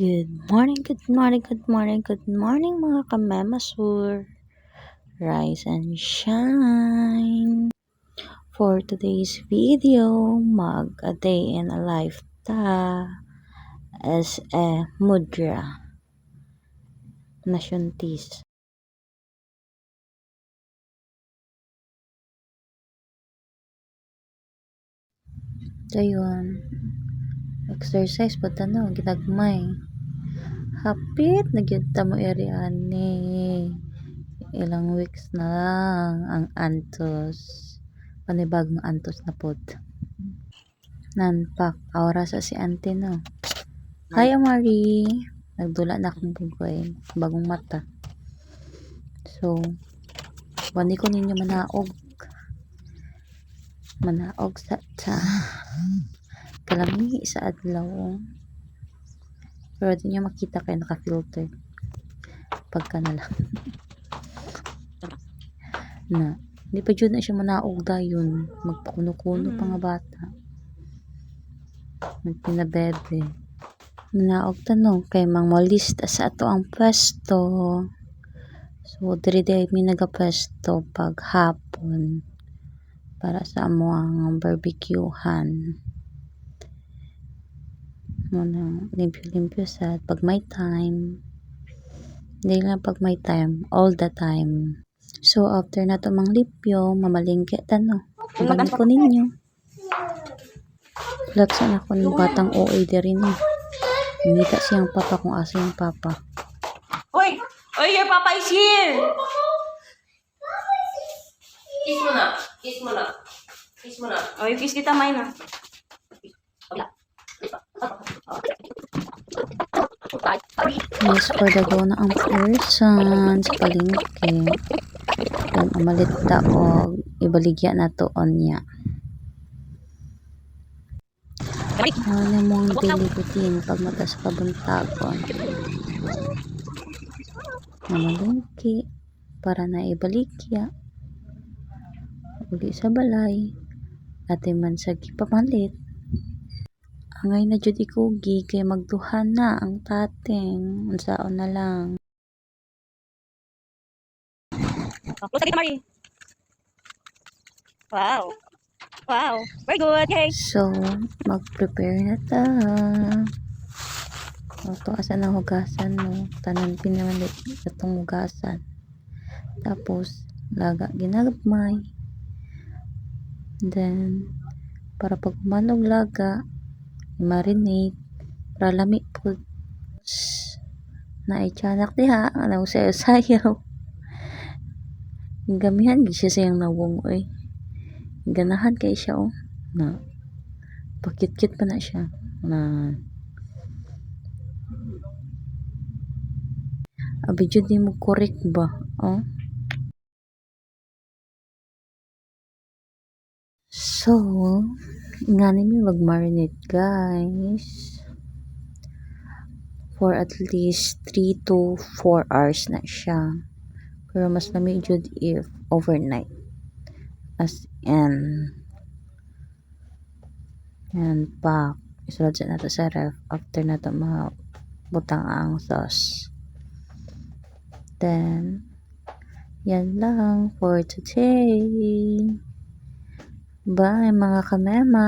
Good morning, good morning, good morning, good morning mga kamemasur. Rise and shine. For today's video, mag a day in a life ta as a mudra nasyontis. Dayon, exercise pa tanaw, ginagmay. Hapit na gyud ta mo ani. Ilang weeks na lang ang antos. Panibagong antos na pod. Nanpak, aura sa si auntie no. Hi Amari. Nagdula na akong bugoy. Bagong mata. So, bani ko ninyo manaog. Manaog sa kalami sa adlaw. Pero di nyo makita kayo naka-filter. Pagka na lang. Na, hindi pa dyan na siya manaog dayon. Magpakuno-kuno pa nga bata. Magpinabebe. Manaog tanong kay mang molista sa ato ang pwesto. So, diri mi nagapwesto pag hapon para sa amo ang barbecuehan. Muna, limpyo-limpyo sa pag may time. Hindi lang pag may time, all the time. So, after na ito mang lipyo, mamalingke tano. Ibangin ko ninyo. Laksan ako ng batang OA din rin. Umita siyang papa kung asa yung papa. Oy! Oy, your papa is here! Kiss mo na. Kiss mo na. Kiss mo na. Oy, kiss kita, May na. Yes, for the go na ang person sa palingke. Yung amalit o ibaligya na to on niya. Ano mong daily routine pag mata sa kabuntagon. Namalingki para na ibaligya. Uli sa balay. Ate man sa gipamalit. Angay na jud ikugi kay magduhan na ang tateng. Unsaon na lang. Wow. Wow. Very good. Okay. So, mag-prepare na ta. Ito asa na hugasan mo. Tanan pinamalit itong hugasan. Tapos, laga ginagmay. Then, para pag manog laga, marinate, para lami po. Na ityanak diha, ano sayo-sayaw. Gamihan siya sayang nawong oy. Ganahan kay siya oh. Na pakit-kit pa na siya. Na abi jud mo correct ba? Oh. So, nga ninyo mag-marinate guys. For at least 3 to 4 hours na siya. Pero mas lamig jud if overnight. As in and pack. Isulod sa nato sa ref after nato mabutang ang sauce. Then, yan lang for today. Bye mga kamema.